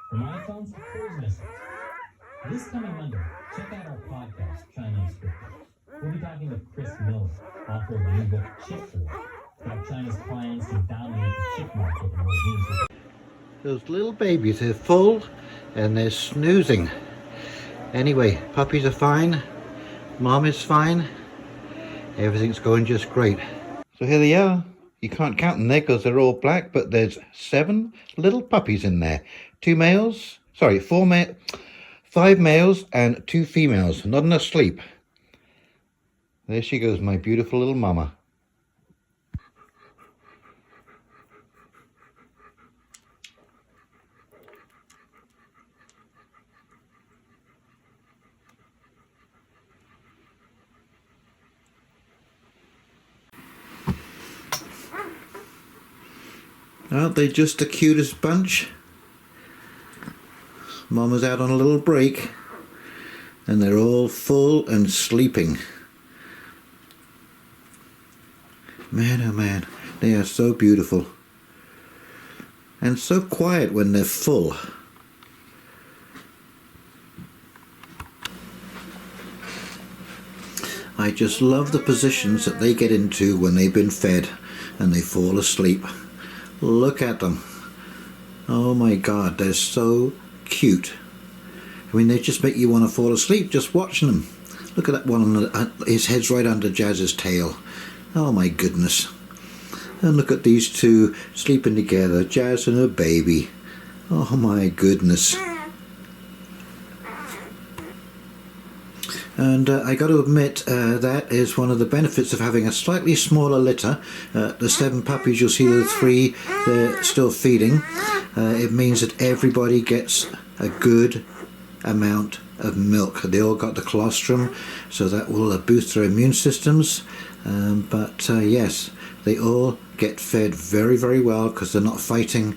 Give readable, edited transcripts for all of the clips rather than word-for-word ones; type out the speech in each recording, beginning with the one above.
From iPhones, there's missing. This coming Monday, check out our podcast, China Unscripted. We'll be talking with Chris Miller, author of the new book, Chip War, about China's plans to dominate the chip market and what it means for... Those little babies, they're full and they're snoozing. Anyway, puppies are fine, mom is fine, everything's going just great. So here they are. You can't count them there because they're all black, but there's 7 little puppies in there. 5 males and 2 females, not enough sleep. There she goes, my beautiful little mama. Aren't they just the cutest bunch? Mama's out on a little break and they're all full and sleeping. Man, oh man, they are so beautiful and so quiet when they're full. I just love the positions that they get into when they've been fed and they fall asleep. Look at them. Oh my God, they're so cute. I mean, they just make you want to fall asleep just watching them. Look at that one, his head's right under Jazz's tail. Oh my goodness. And look at these two sleeping together, Jazz and her baby. Oh my goodness. And I got to admit, that is one of the benefits of having a slightly smaller litter. The 7 puppies, you'll see the 3, they're still feeding. It means that everybody gets a good amount of milk. They all got the colostrum, so that will boost their immune systems. Yes, they all get fed very, very well because they're not fighting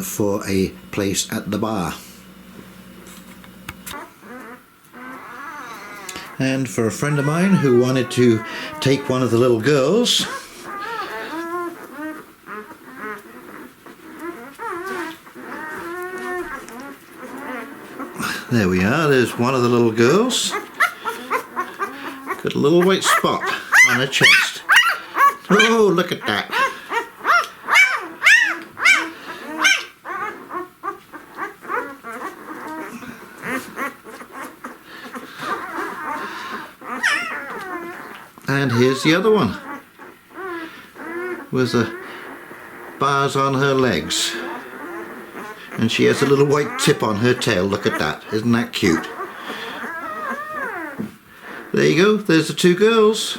for a place at the bar. And for a friend of mine who wanted to take one of the little girls, there we are, there's one of the little girls. Got a little white spot on her chest. Oh, look at that. And here's the other one with the bars on her legs, and she has a little white tip on her tail. Look at that, isn't that cute? There you go, there's the 2 girls.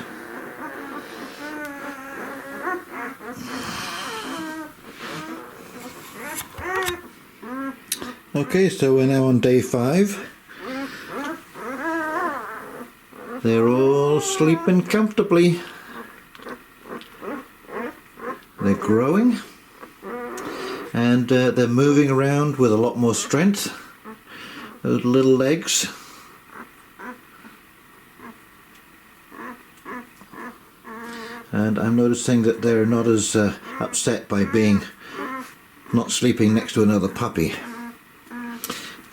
Okay, so we're now on day 5. They're all sleeping comfortably. They're growing and they're moving around with a lot more strength. Those little legs. And I'm noticing that they're not as upset by being not sleeping next to another puppy.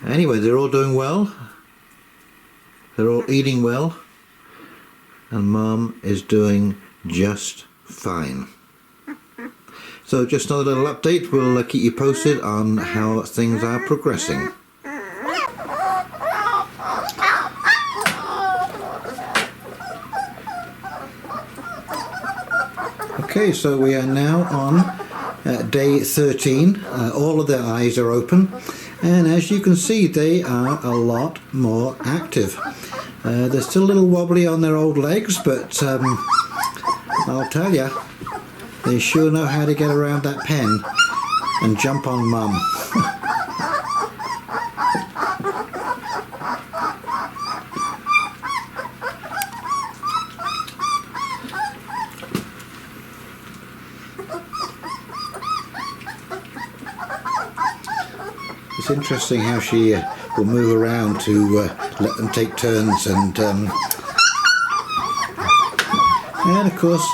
Anyway, they're all doing well. They're all eating well. And Mom is doing just fine. So just another little update. We'll keep you posted on how things are progressing. Okay, so we are now on day 13. All of their eyes are open. And as you can see, they are a lot more active. They're still a little wobbly on their old legs, but I'll tell you, they sure know how to get around that pen and jump on Mum. It's interesting how she will move around to let them take turns, and of course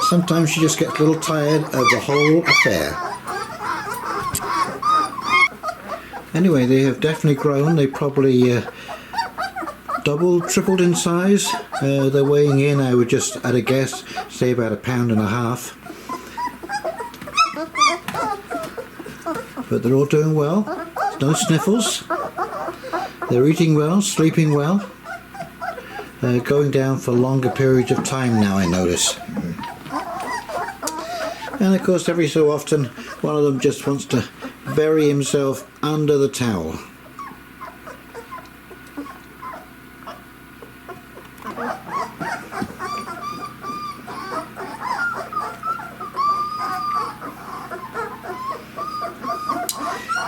sometimes she just gets a little tired of the whole affair. Anyway, they have definitely grown. They probably doubled, tripled in size. They're weighing in, I would just, at a guess, say about 1.5 pounds. But they're all doing well. No sniffles. They're eating well, sleeping well. Going down for longer periods of time now, I notice. And of course, every so often, one of them just wants to bury himself under the towel.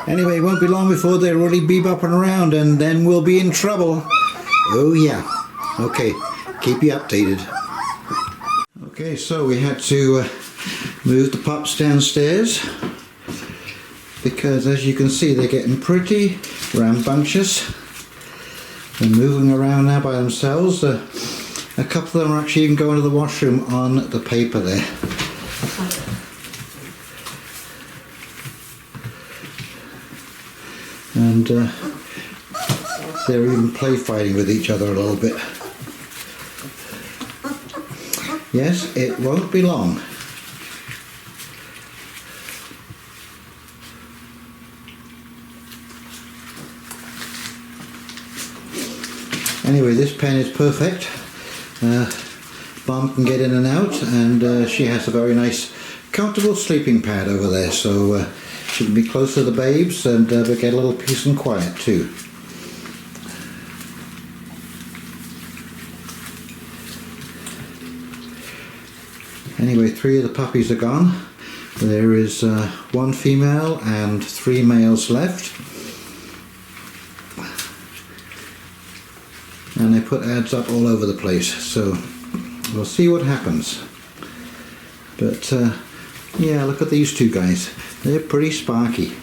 Anyway, it won't be long before they're really bebopping around, and then we'll be in trouble. Oh yeah. Okay, keep you updated. Okay, so we had to move the pups downstairs because, as you can see, they're getting pretty rambunctious. They're moving around now by themselves. A couple of them are actually even going to the washroom on the paper there. And they're even play fighting with each other a little bit. Yes, it won't be long. Anyway, this pen is perfect. Mom can get in and out, and she has a very nice comfortable sleeping pad over there, so she can be close to the babes and but get a little peace and quiet too. Anyway, 3 of the puppies are gone. There is 1 female and 3 males left. And they put ads up all over the place, so we'll see what happens. But yeah, look at these 2 guys. They're pretty sparky.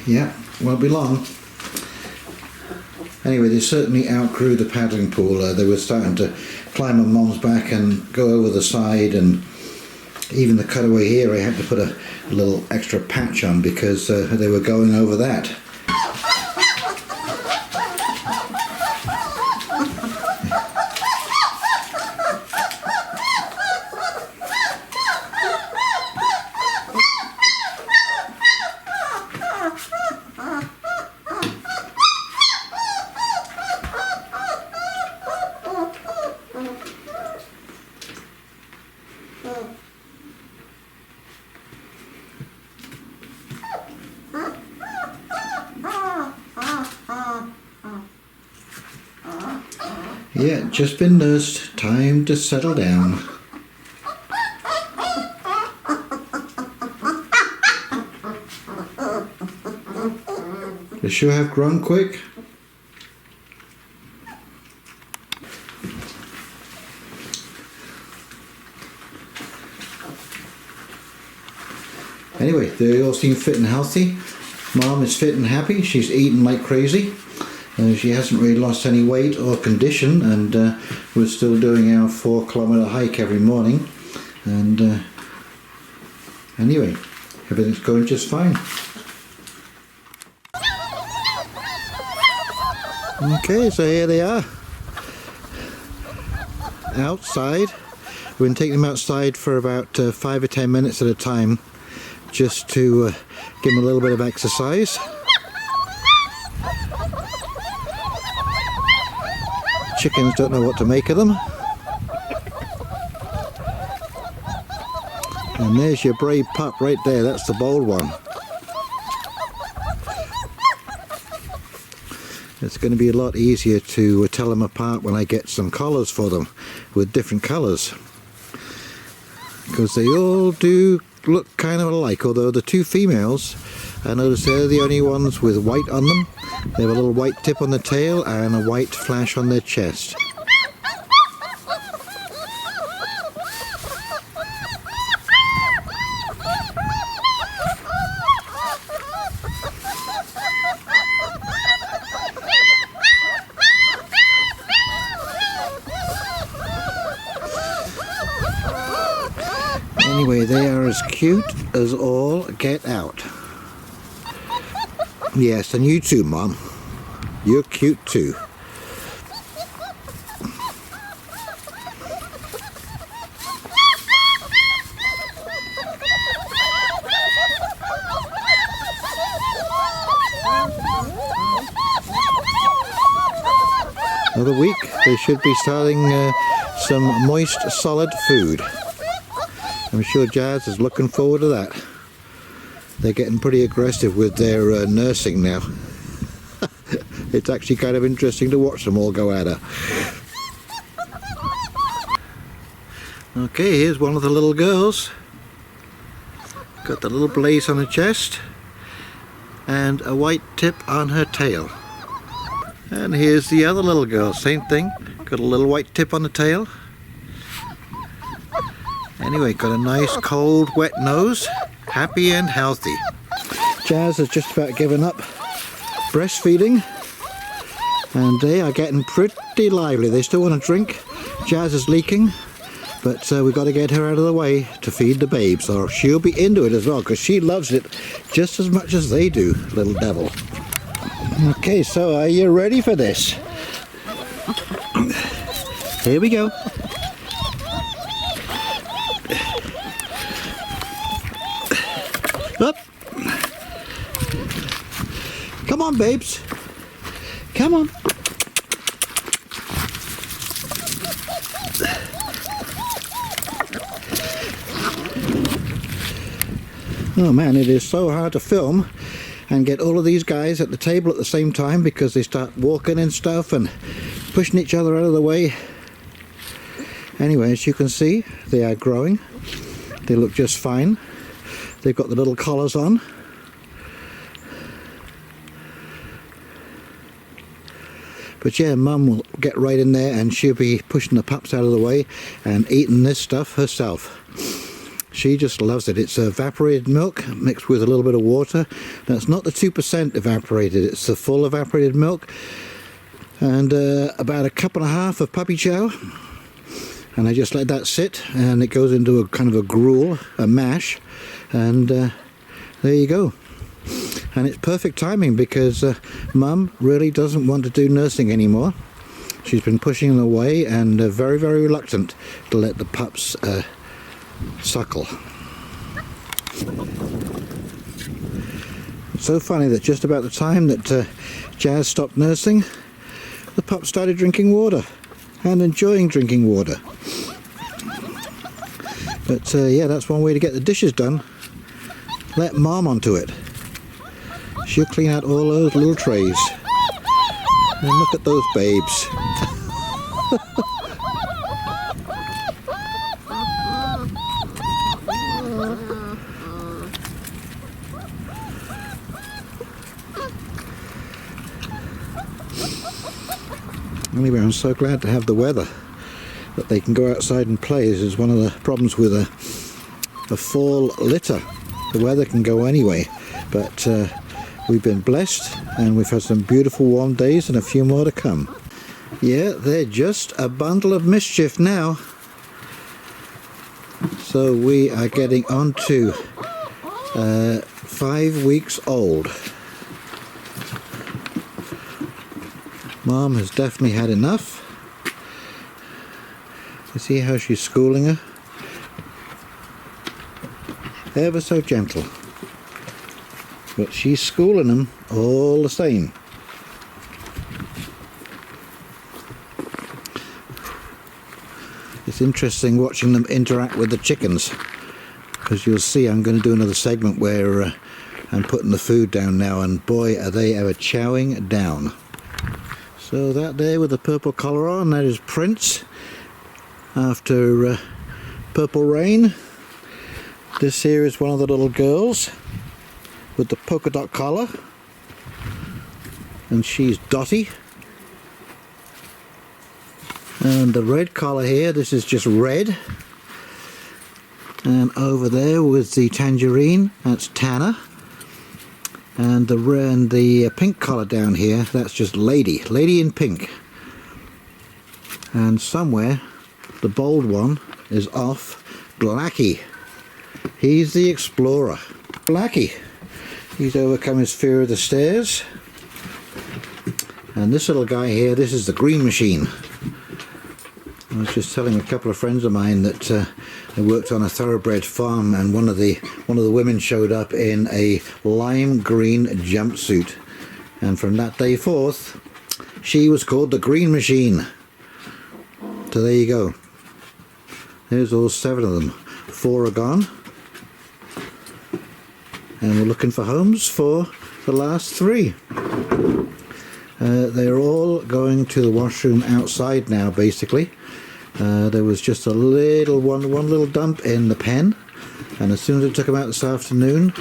Yeah, won't be long. Anyway, they certainly outgrew the paddling pool. They were starting to climb on Mom's back and go over the side, and even the cutaway here I had to put a little extra patch on because they were going over that. Yeah, just been nursed. Time to settle down. They sure have grown quick. Anyway, they all seem fit and healthy. Mom is fit and happy. She's eating like crazy. She hasn't really lost any weight or condition, and we're still doing our 4-kilometer hike every morning. And anyway, everything's going just fine. Okay, so here they are. Outside. We're going to take them outside for about 5 or 10 minutes at a time, just to give them a little bit of exercise. Chickens don't know what to make of them. And there's your brave pup right there, that's the bold one. It's going to be a lot easier to tell them apart when I get some collars for them with different colours, because they all do look kind of alike, although the 2 females, I notice they're the only ones with white on them. They have a little white tip on the tail and a white flash on their chest. Anyway, they are as cute as all get out. Yes, and you too, Mom. You're cute too. Another week, they should be starting some moist, solid food. I'm sure Jazz is looking forward to that. They're getting pretty aggressive with their nursing now. It's actually kind of interesting to watch them all go at her. Okay, here's one of the little girls. Got the little blaze on her chest and a white tip on her tail. And here's the other little girl, same thing, got a little white tip on the tail. Anyway, got a nice cold wet nose, happy and healthy. Jazz has just about given up breastfeeding and they are getting pretty lively. They still want to drink. Jazz is leaking, but we've got to get her out of the way to feed the babes, or she'll be into it as well because she loves it just as much as they do, little devil. Okay, so are you ready for this? Here we go. Up. Come on, babes. Come on. Oh man, it is so hard to film and get all of these guys at the table at the same time because they start walking and stuff and pushing each other out of the way. Anyway, as you can see, they are growing. They look just fine. They've got the little collars on. But yeah, Mum will get right in there and she'll be pushing the pups out of the way and eating this stuff herself. She just loves it. It's evaporated milk mixed with a little bit of water. That's not the 2% evaporated, it's the full evaporated milk. And about a cup and a half of puppy chow. And I just let that sit and it goes into a kind of a gruel, a mash. And there you go. And it's perfect timing because Mum really doesn't want to do nursing anymore. She's been pushing them away and very, very reluctant to let the pups suckle. It's so funny that just about the time that Jazz stopped nursing, the pups started drinking water and enjoying drinking water. But yeah, that's one way to get the dishes done. Let Mom onto it. She'll clean out all those little trays. And look at those babes. Anyway, I'm so glad to have the weather that they can go outside and play. This is one of the problems with a fall litter. The weather can go anyway, but we've been blessed and we've had some beautiful warm days and a few more to come. Yeah, they're just a bundle of mischief now. So we are getting on to 5 weeks old. Mom has definitely had enough. You see how she's schooling her? Ever so gentle. But she's schooling them all the same. It's interesting watching them interact with the chickens, because you'll see I'm going to do another segment where I'm putting the food down now, and boy are they ever chowing down. So that there with the purple collar on, that is Prince after Purple Rain. This here is one of the little girls with the polka dot collar, and she's Dotty. And the red collar here, this is just Red. And over there with the tangerine, that's Tanner. And the pink collar down here, that's just Lady in pink. And somewhere, the bold one is off, Blackie. He's the explorer. Blackie. He's overcome his fear of the stairs. And this little guy here, this is the green machine. I was just telling a couple of friends of mine that I worked on a thoroughbred farm, and one of the women showed up in a lime green jumpsuit, and from that day forth she was called the Green Machine. So there you go. There's all 7 of them. 4 are gone, and we're looking for homes for the last 3. They're all going to the washroom outside now, basically. There was just a little one little dump in the pen, and as soon as I took them out this afternoon,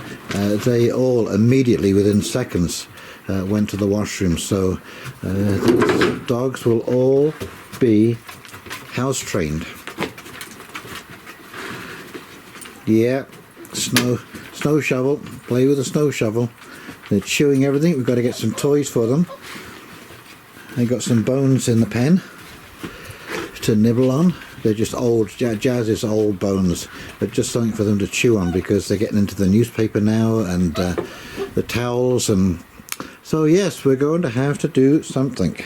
they all immediately, within seconds, went to the washroom. So the dogs will all be house trained. Yeah, snow shovel. Play with a snow shovel. They're chewing everything. We've got to get some toys for them. They got some bones in the pen to nibble on. They're just old, Jazz's old bones, but just something for them to chew on, because they're getting into the newspaper now and the towels, and so yes, we're going to have to do something.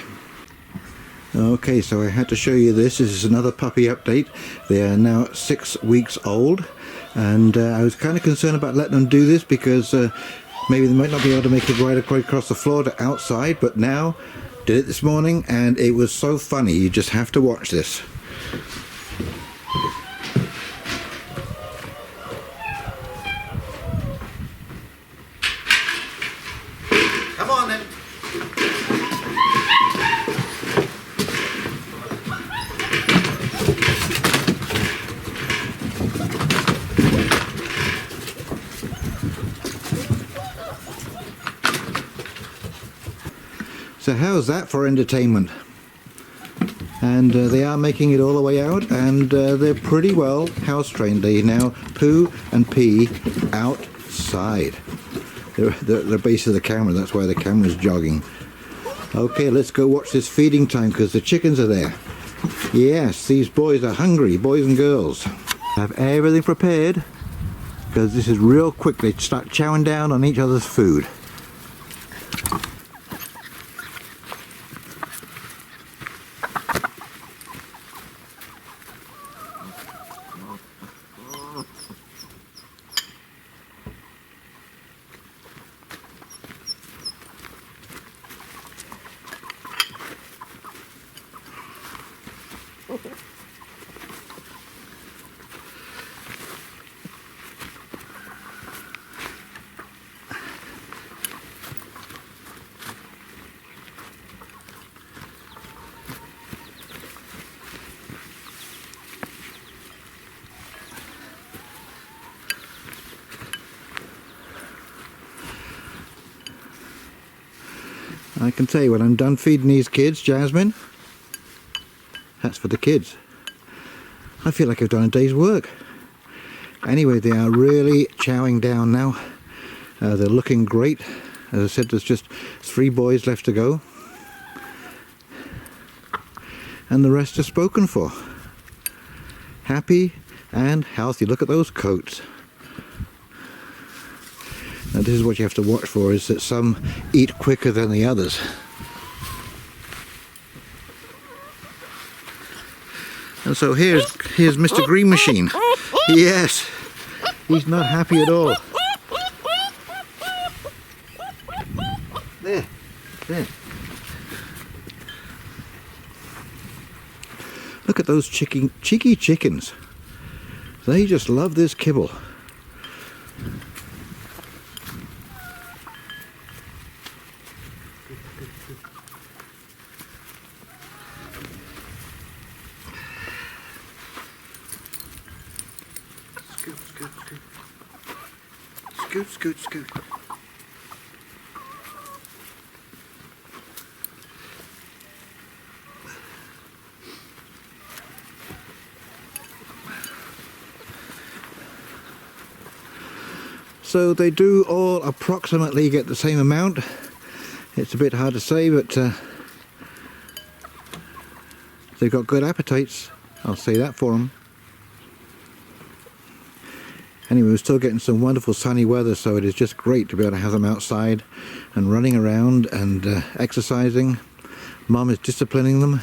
Okay, so I had to show you this. This is another puppy update. They are now 6 weeks old, and I was kind of concerned about letting them do this because maybe they might not be able to make it right across the floor to outside, but now did it this morning, and it was so funny. You just have to watch this. Come on then. So how's that for entertainment? And they are making it all the way out, and they're pretty well house trained. They now poo and pee outside. They're at the base of the camera, that's why the camera's jogging. Okay, let's go watch this feeding time, because the chickens are there. Yes, these boys are hungry, boys and girls. Have everything prepared, because this is real quick. They start chowing down on each other's food. I can tell you, when I'm done feeding these kids, Jasmine, that's for the kids. I feel like I've done a day's work. Anyway, they are really chowing down now. They're looking great. As I said, there's just 3 boys left to go, and the rest are spoken for. Happy and healthy. Look at those coats. Now this is what you have to watch for, is that some eat quicker than the others. And so here's Mr. Green Machine. Yes, he's not happy at all. There. Look at those cheeky chickens. They just love this kibble. Scoot. So they do all approximately get the same amount. It's a bit hard to say, but they've got good appetites. I'll say that for them. Anyway, we're still getting some wonderful sunny weather, so it is just great to be able to have them outside and running around and exercising. Mum is disciplining them.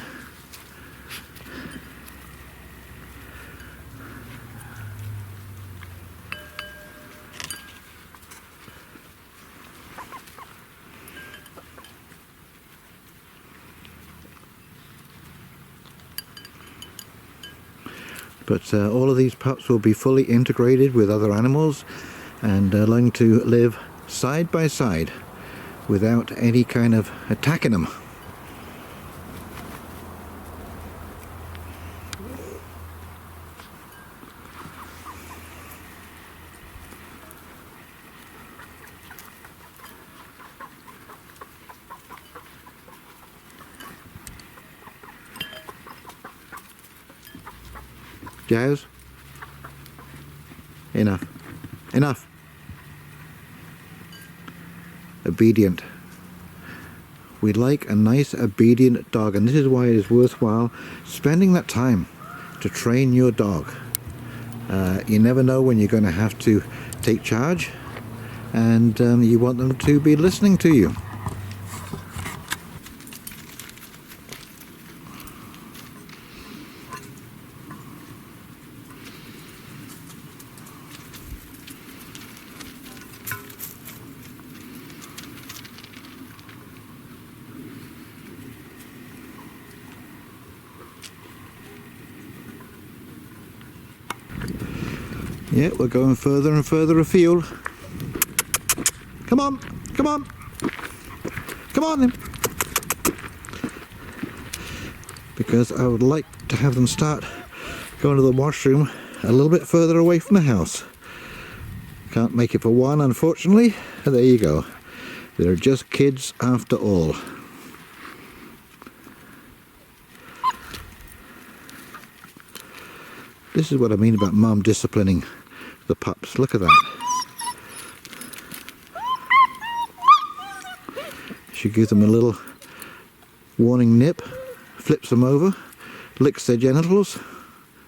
But all of these pups will be fully integrated with other animals and learning to live side by side without any kind of attacking them. Jazz? Enough. Enough. Obedient. We like a nice obedient dog, and this is why it is worthwhile spending that time to train your dog. You never know when you're going to have to take charge, and you want them to be listening to you. Yeah, we're going further and further afield. Come on, come on. Come on then. Because I would like to have them start going to the washroom a little bit further away from the house. Can't make it for one, unfortunately. There you go. They're just kids after all. This is what I mean about mum disciplining the pups. Look at that. She gives them a little warning nip, flips them over, licks their genitals.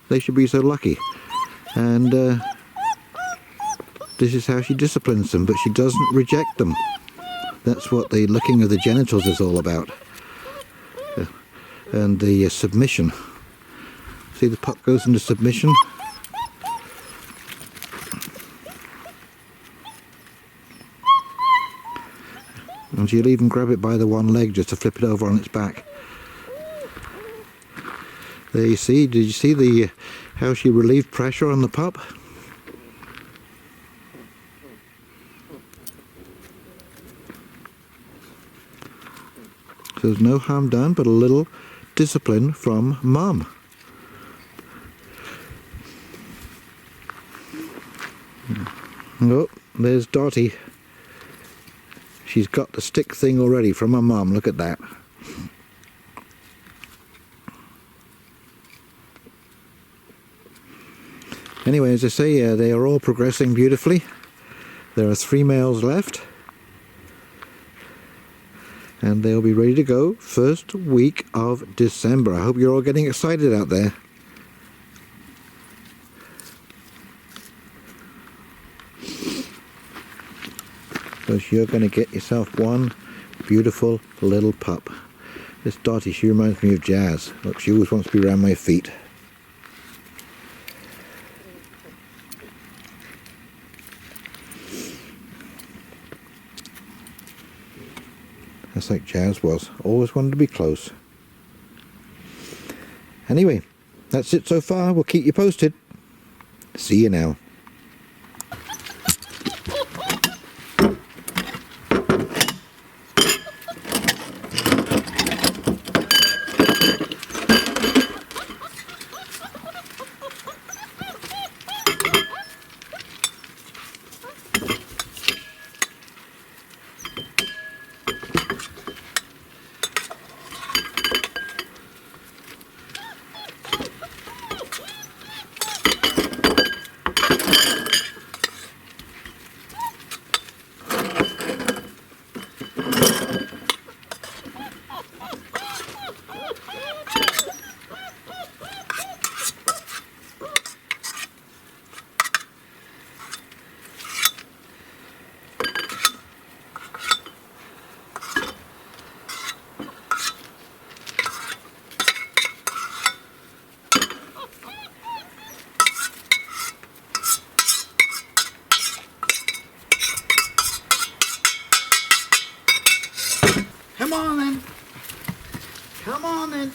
They should be so lucky. And this is how she disciplines them, but she doesn't reject them. That's what the licking of the genitals is all about. And the submission. See, the pup goes into submission. And she'll even grab it by the one leg just to flip it over on its back. There you see, did you see how she relieved pressure on the pup? So there's no harm done, but a little discipline from mum. Oh, there's Dottie. She's got the stick thing already from her mum. Look at that. Anyway, as I say, they are all progressing beautifully. There are 3 males left. And they'll be ready to go first week of December. I hope you're all getting excited out there. Because you're going to get yourself one beautiful little pup. This Dottie, she reminds me of Jazz. Look, she always wants to be around my feet. That's like Jazz was. Always wanted to be close. Anyway, that's it so far. We'll keep you posted. See you now. Come on then. Come on then.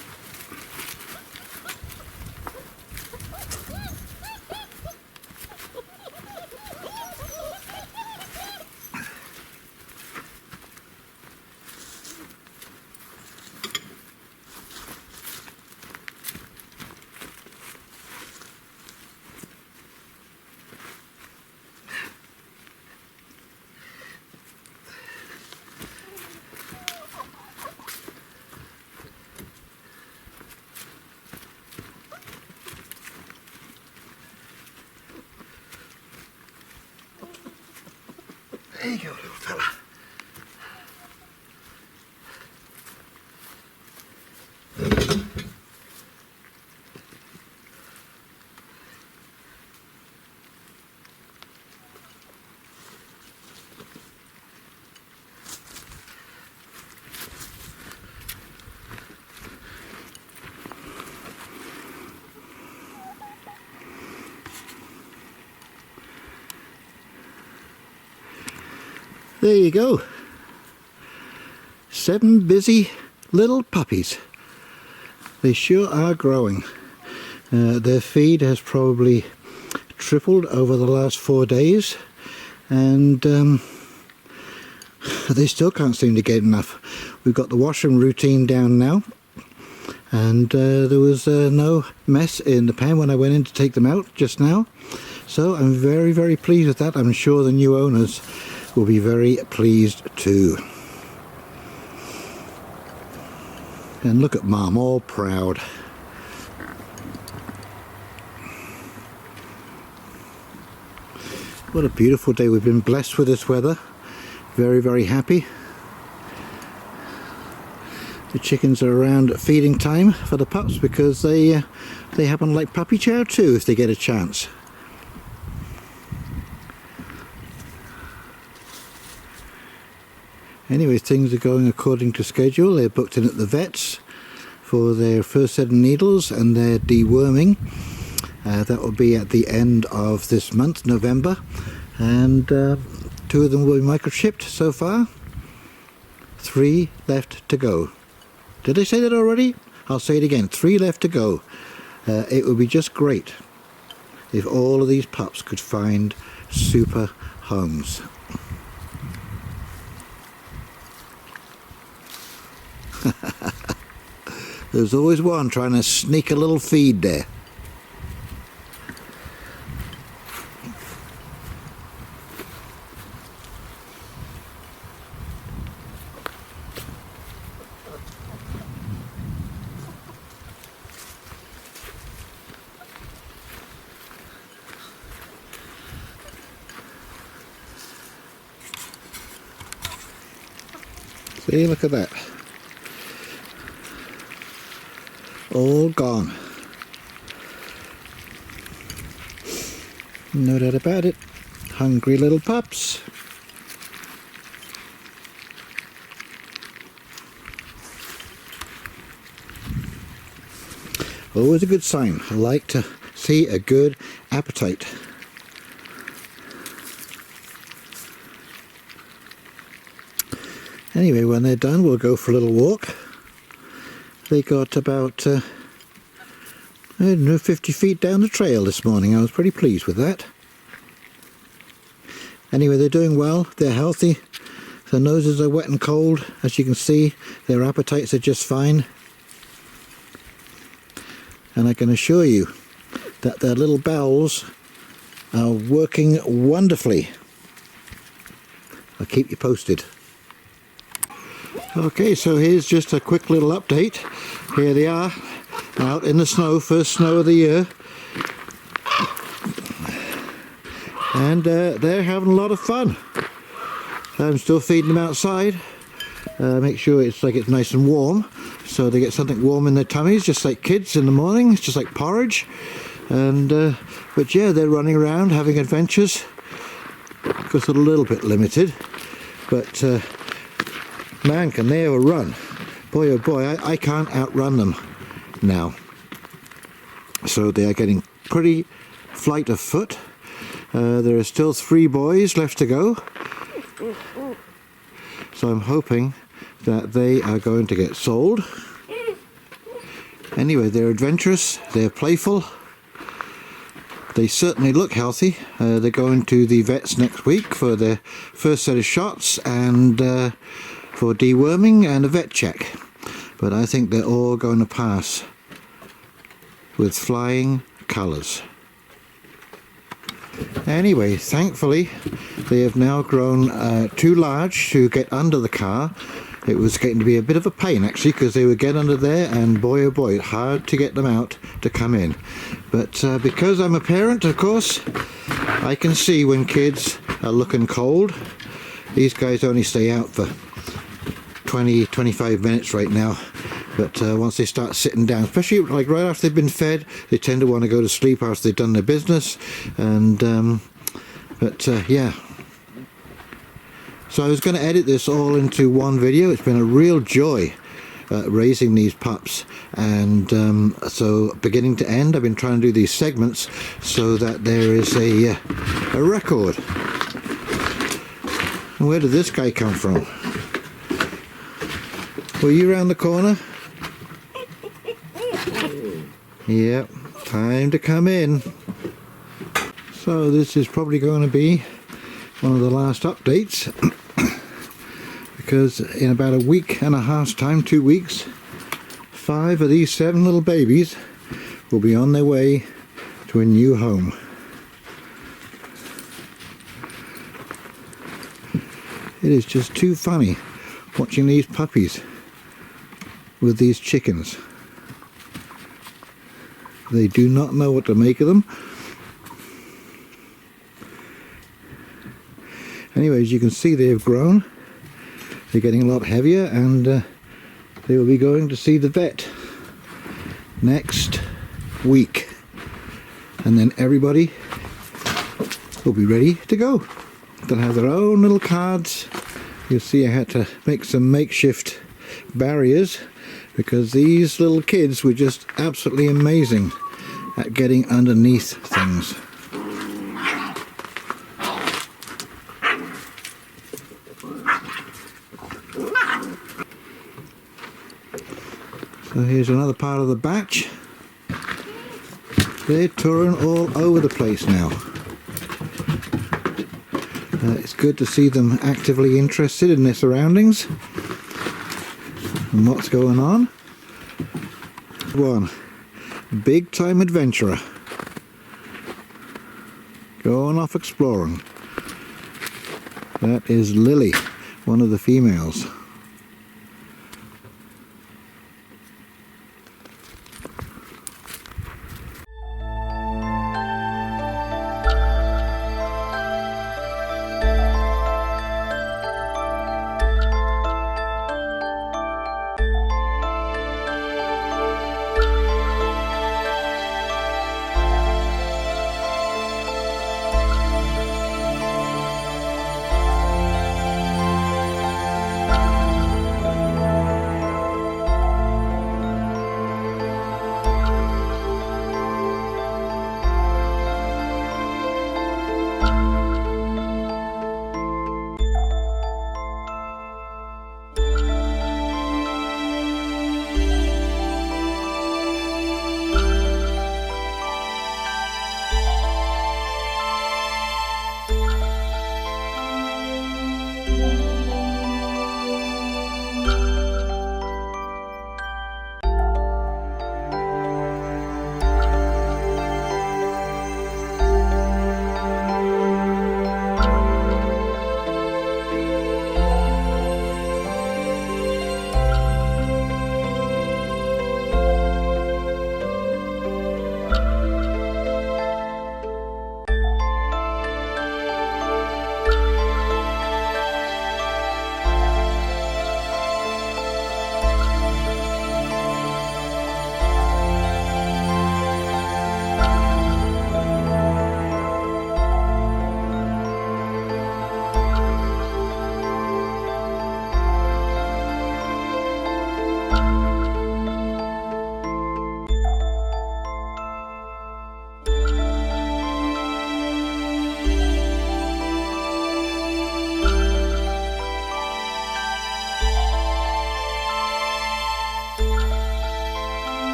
There you go, little fella. There you go. 7 busy little puppies. They sure are growing. Their feed has probably tripled over the last 4 days, and they still can't seem to get enough. We've got the washing routine down now, and there was no mess in the pen when I went in to take them out just now. So I'm very, very pleased with that. I'm sure the new owners will be very pleased too. And look at Mum, all proud. What a beautiful day. We've been blessed with this weather. Very, very happy. The chickens are around at feeding time for the pups because they happen to like puppy chow too if they get a chance. Anyway, things are going according to schedule. They're booked in at the vets for their first set of needles and their deworming. That will be at the end of this month, November. And 2 of them will be microchipped so far. 3 left to go. Did I say that already? I'll say it again. 3 left to go. It would be just great if all of these pups could find super homes. There's always one trying to sneak a little feed there. See, look at that. All gone. No doubt about it. Hungry little pups. Always a good sign. I like to see a good appetite. Anyway, when they're done, we'll go for a little walk. They got about, I don't know, 50 feet down the trail this morning. I was pretty pleased with that. Anyway, they're doing well. They're healthy. Their noses are wet and cold. As you can see, their appetites are just fine. And I can assure you that their little bowels are working wonderfully. I'll keep you posted. Okay, so here's just a quick little update. Here they are, out in the snow, first snow of the year. And they're having a lot of fun. I'm still feeding them outside. Make sure it's nice and warm, so they get something warm in their tummies, just like kids in the morning. It's just like porridge. And but yeah, they're running around having adventures. Of course, a little bit limited, but man, can they ever run. Boy oh boy, I can't outrun them now. So they are getting pretty flight of foot. There are still 3 boys left to go. So I'm hoping that they are going to get sold. Anyway, they're adventurous, they're playful, they certainly look healthy. They're going to the vets next week for their first set of shots and for deworming and a vet check. But I think they're all going to pass with flying colours. Anyway, thankfully they have now grown too large to get under the car. It was getting to be a bit of a pain actually, because they would get under there and boy oh boy, it's hard to get them out to come in. But because I'm a parent, of course, I can see when kids are looking cold. These guys only stay out for 20-25 minutes right now. But once they start sitting down, especially like right after they've been fed, they tend to want to go to sleep after they've done their business. And yeah. So I was going to edit this all into one video. It's been a real joy raising these pups, and so beginning to end I've been trying to do these segments so that there is a record. And where did this guy come from? Were you around the corner? Yep, time to come in. So this is probably going to be one of the last updates because in about a week and a half's time, 2 weeks, 5 of these 7 little babies will be on their way to a new home. It is just too funny watching these puppies with these chickens. They do not know what to make of them. Anyway, as you can see, they have grown. They're getting a lot heavier, and they will be going to see the vet next week. And then everybody will be ready to go. They'll have their own little cards. You'll see I had to make some makeshift barriers because these little kids were just absolutely amazing at getting underneath things. So here's another part of the batch. They're touring all over the place now. It's good to see them actively interested in their surroundings and what's going on. One big time adventurer going off exploring. That is Lily, one of the females.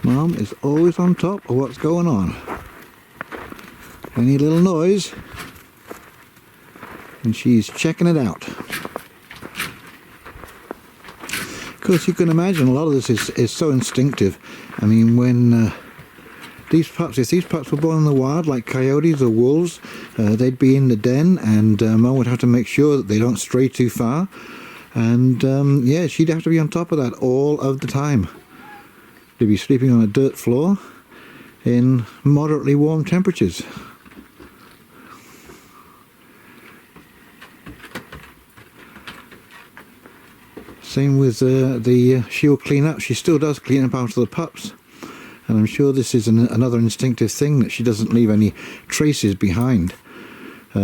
Mom is always on top of what's going on. Any little noise and she's checking it out. Of course, you can imagine a lot of this is so instinctive. I mean, when if these pups were born in the wild like coyotes or wolves, they'd be in the den, and Mum would have to make sure that they don't stray too far. And yeah, she'd have to be on top of that all of the time. They'd be sleeping on a dirt floor in moderately warm temperatures. Same with she'll clean up. She still does clean up after the pups. And I'm sure this is another instinctive thing, that she doesn't leave any traces behind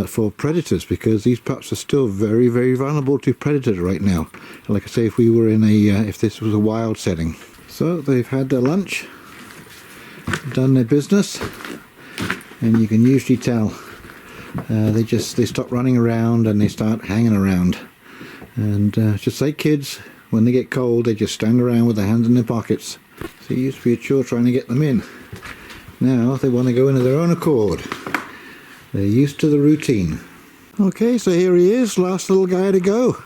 for predators, because these pups are still very, very vulnerable to predators right now. Like I say, if we were in if this was a wild setting. So they've had their lunch, done their business, and you can usually tell they stop running around and they start hanging around. And just like kids, when they get cold, they just stand around with their hands in their pockets. So it used to be a chore trying to get them in. Now they want to go in of their own accord. They're used to the routine. Okay, so here he is, last little guy to go.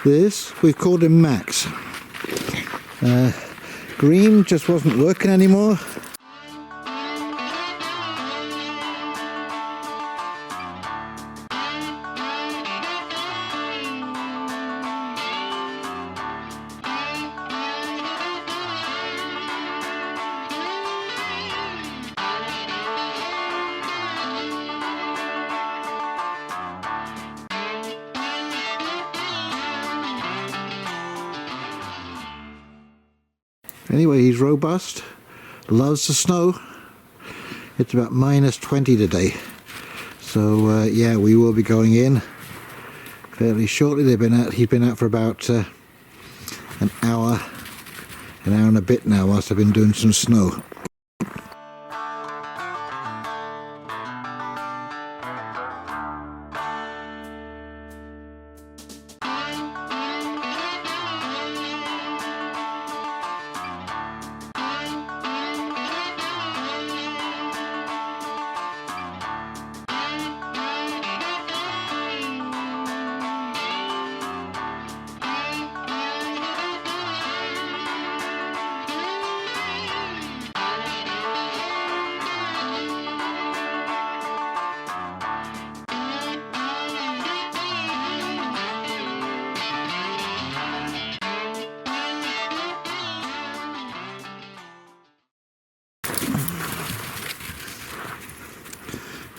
We've called him Max. Green just wasn't working anymore. Anyway, he's robust, loves the snow. It's about -20 today. So yeah, we will be going in fairly shortly. He's been out for about an hour and a bit now, whilst I've been doing some snow.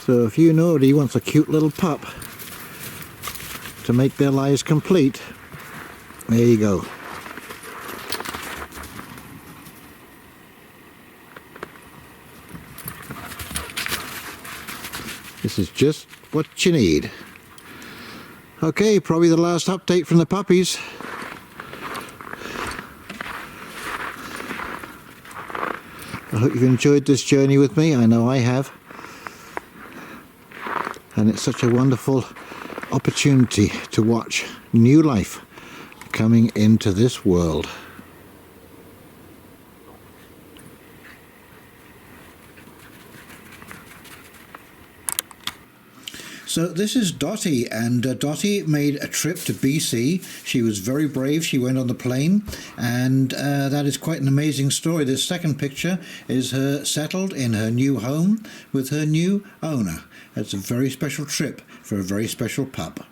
So if you know he wants a cute little pup to make their lives complete, there you go. This is just what you need. Okay, probably the last update from the puppies. I hope you've enjoyed this journey with me. I know I have. And it's such a wonderful opportunity to watch new life coming into this world. So this is Dottie, and Dottie made a trip to BC. She was very brave. She went on the plane, and that is quite an amazing story. This second picture is her settled in her new home with her new owner. It's a very special trip for a very special pup.